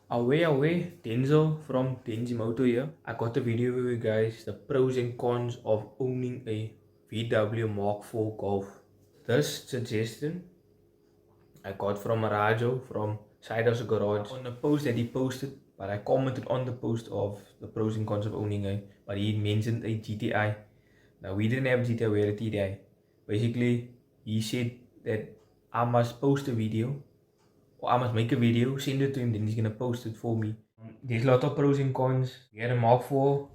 Away, Denzel from Denji Moto here. I got a video for you guys, the pros and cons of owning a VW Mark IV Golf. This suggestion I got from Rajo from Sidehouse Garage on a post that he posted, but I commented on the post of the pros and cons of owning a, but he mentioned a GTI. Now we didn't have GTI, we had a TDI. Basically, he said that I must post a video or I must make a video, send it to him, then he's gonna post it for me. There's a lot of pros and cons. We had a Mark IV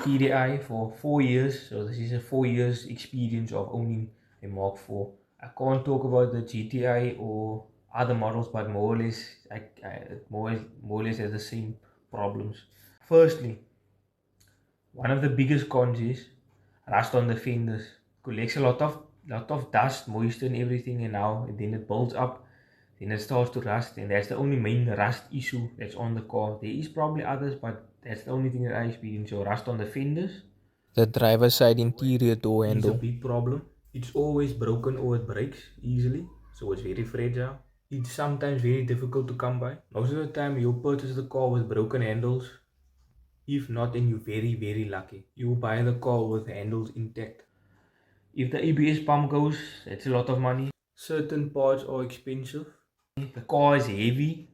TDI for 4 years, so this is a 4 years experience of owning a Mark IV. I can't talk about the GTI or other models, but more or less, more or less has the same problems. Firstly, one of the biggest cons is rust on the fenders. Collects a lot of dust, moisture, and everything, and now and then it builds up. Then it starts to rust, and that's the only main rust issue that's on the car. There is probably others, but that's the only thing that I experience. So rust on the fenders. The driver's side interior door Is a handle. big problem. It's always broken or it breaks easily, so it's very fragile. It's sometimes very difficult to come by. Most of the time you'll purchase the car with broken handles. If not, then you're very lucky. You buy the car with handles intact. If the ABS pump goes, that's a lot of money. Certain parts are expensive. The car is heavy.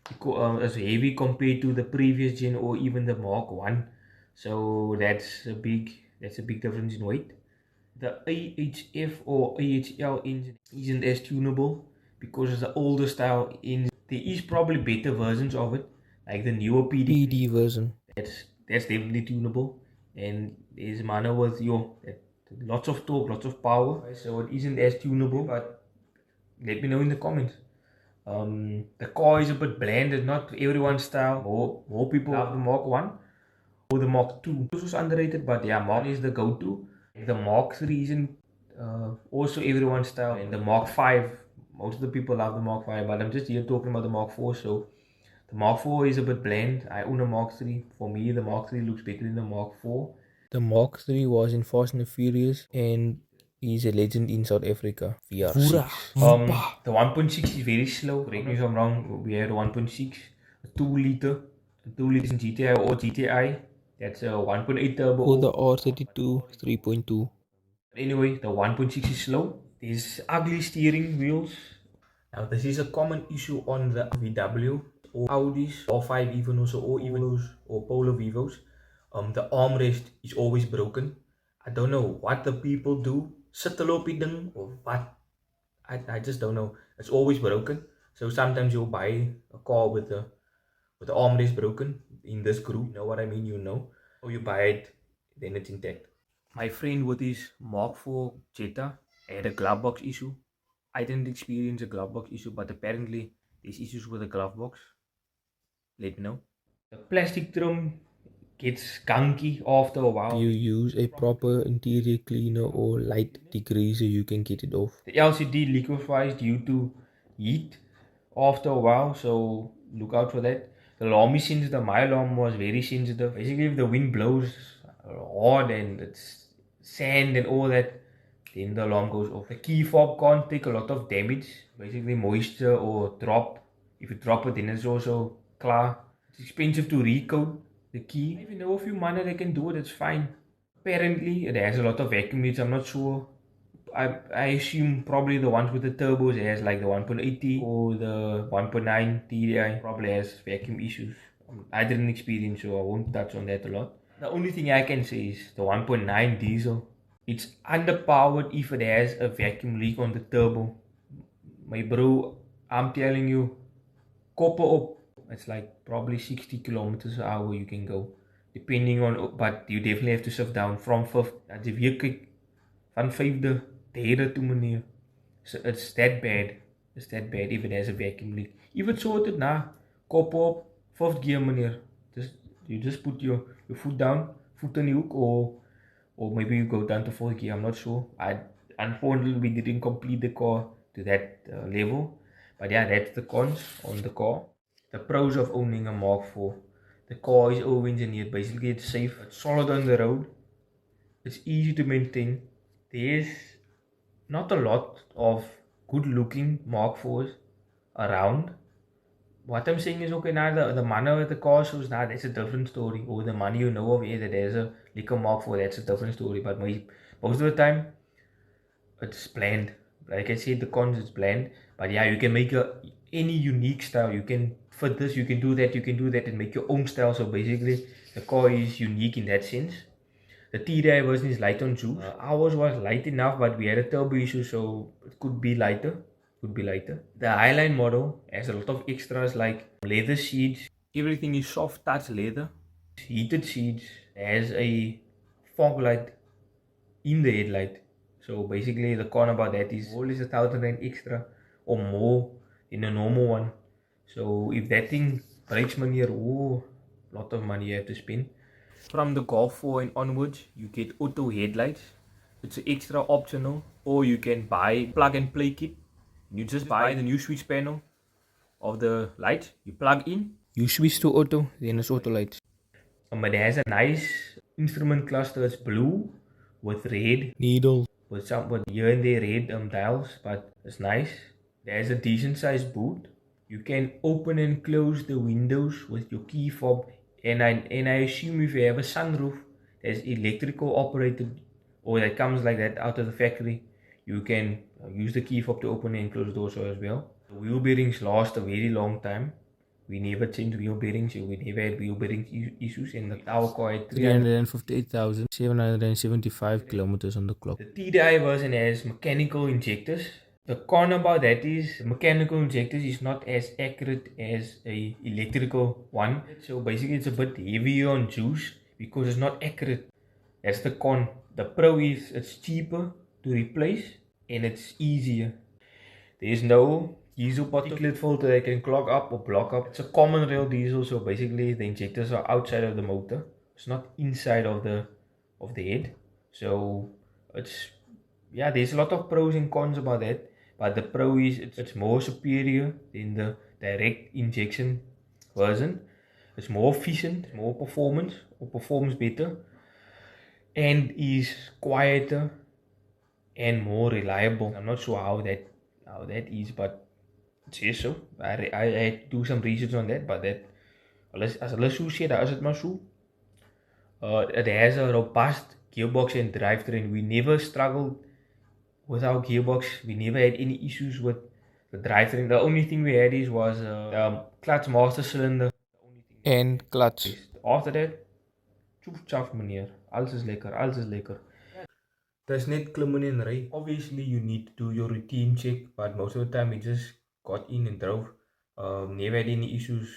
It's heavy compared to the previous gen or even the Mark 1. So that's a big difference in weight. The AHF or AHL engine isn't as tunable because it's the older style engine. There is probably better versions of it, like the newer PD version. That's definitely tunable, and there's mana with lots of torque, lots of power. So it isn't as tunable, but let me know in the comments. The car is a bit bland. It's not everyone's style. More people love the Mark 1 or the Mark 2. This was underrated, but yeah, Mark is the go-to. The Mark 3 isn't also everyone's style. And the Mark 5, most of the people love the Mark 5, but I'm just here talking about the Mark 4. So the Mark 4 is a bit bland. I own a Mark 3. For me, the Mark 3 looks better than the Mark 4. The Mark 3 was in Fast and Furious and is a legend in South Africa. VR6. The 1.6 is very slow. Correct me if I'm wrong. We had a 1.6, a 2 liter. A 2 liter in GTI or GTI. That's a 1.8 turbo. Or the R32 3.2. Anyway, the 1.6 is slow. There's ugly steering wheels. Now this is a common issue on the VW or Audis or 5 even also or even those or Polo Vivos. The armrest is always broken. I don't know what the people do. Sit the lopiding or what. I just don't know. It's always broken. So sometimes you'll buy a car with the armrest broken in this group. You know what I mean? You know. Or you buy it, then it's intact. My friend with his Mark IV Jetta had a Glovebox issue. I didn't experience a Glovebox issue, but apparently there's issues with the Glovebox. Let me know. The plastic trim gets gunky after a while. You use a proper interior cleaner or light degreaser, you can get it off. The LCD liquefies due to heat after a while, so look out for that. The alarm is sensitive. My alarm was very sensitive. Basically, if the wind blows hard and it's sand and all that, then the alarm goes off. The key fob can't take a lot of damage. Basically, moisture or drop. If you drop it, then it's also clear. It's expensive to recode the key. If you know a few money they can do it, it's fine. Apparently, it has a lot of vacuum leads. I'm not sure. I assume probably the ones with the turbos has like the 1.8T or the 1.9 TDI probably has vacuum issues. I didn't experience, so I won't touch on that a lot. The only thing I can say is the 1.9 diesel. It's underpowered if it has a vacuum leak on the turbo. My bro, I'm telling you, copper up. It's like probably 60 kilometers an hour you can go. Depending on, but you definitely have to shift down from 5th. As if you kick van 5de derde toe meneer. So it's that bad. It's that bad if it has a vacuum leak. If it's sorted now, kop op, 5th gear meneer. You just put your foot down, foot in the hook, or maybe you go down to 4th gear. I'm not sure. Unfortunately we didn't complete the car to that level. But yeah, that's the cons on the car. The pros of owning a Mark IV. The car is overengineered. Basically, it's safe. It's solid on the road. It's easy to maintain. There's not a lot of good looking Mark IVs around. what I'm saying is, okay, now the money with the car shows, now that's a different story. Or the money you know of, that there's a liquor mark for, that's a different story. But most of the time, it's bland. Like I said, the cons, it's bland. But yeah, you can make any unique style. You can fit this, you can do that, and make your own style. So basically, the car is unique in that sense. The TDI version is light on juice. Ours was light enough, but we had a turbo issue, so it could be lighter. The Highline model has a lot of extras like leather seats. Everything is soft touch leather. Heated seats. Has a fog light in the headlight. So basically, the con about that is always 1,000 rand extra or more in a normal one. So if that thing breaks money, oh, lot of money you have to spend. From the Golf 4 and onwards, you get auto headlights. It's extra optional, or you can buy plug and play kit. You just buy the new switch panel of the light, you plug in. You switch to auto, then it's auto lights. But it has a nice instrument cluster. It's blue with red Needle. with here and there red dials, but it's nice. There's a decent sized boot. You can open and close the windows with your key fob, and I assume if you have a sunroof that's electrical operated or that comes like that out of the factory, you can use the key fob to open and close doors as well. The wheel bearings last a very long time. We never changed wheel bearings, we never had wheel bearing issues, and our car had 358,775 kilometers on the clock. The TDI version has mechanical injectors. The con about that is mechanical injectors is not as accurate as a electrical one. So basically it's a bit heavier on juice because it's not accurate. That's the con. The pro is it's cheaper to replace and it's easier. There's no diesel particulate filter that can clog up or block up. It's a common rail diesel, so basically the injectors are outside of the motor. It's not inside of the head. So it's, yeah, there's a lot of pros and cons about that. But the pro is it's more superior than the direct injection version. It's more efficient, more performance, or performs better, and is quieter and more reliable. I'm not sure how that is, but it says so. I had to do some research on that, but that as hulle so sê, daar is dit maar so. It has a robust gearbox and drivetrain. We never struggled with our gearbox. We never had any issues with the drivetrain. The only thing we had was the clutch master cylinder and clutch. After that, tjoef tjaf meneer. Alles is lekker, alles is lekker. There's net klimmen en ry. Obviously you need to do your routine check, but most of the time we just got in and drove. Never had any issues.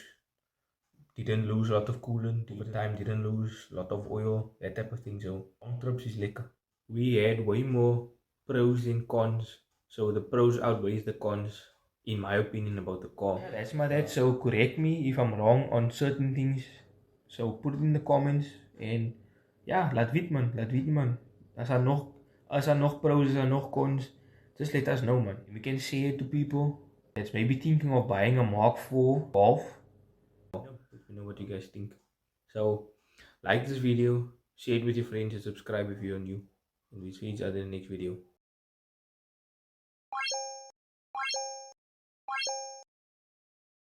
Didn't lose a lot of coolant over time, didn't lose a lot of oil, that type of thing. So long trips is lekker. We had way more pros than cons, so the pros outweighs the cons in my opinion about the car. Yeah, that's my dad, so correct me if I'm wrong on certain things. So put it in the comments and yeah, laat weet man. As er nog pros, as er nog cons, just let us know man. We can say it to people that's maybe thinking of buying a Mark 4 Golf. Let me know what you guys think. So like this video, share it with your friends and subscribe if you're new. And we'll see each other in the next video.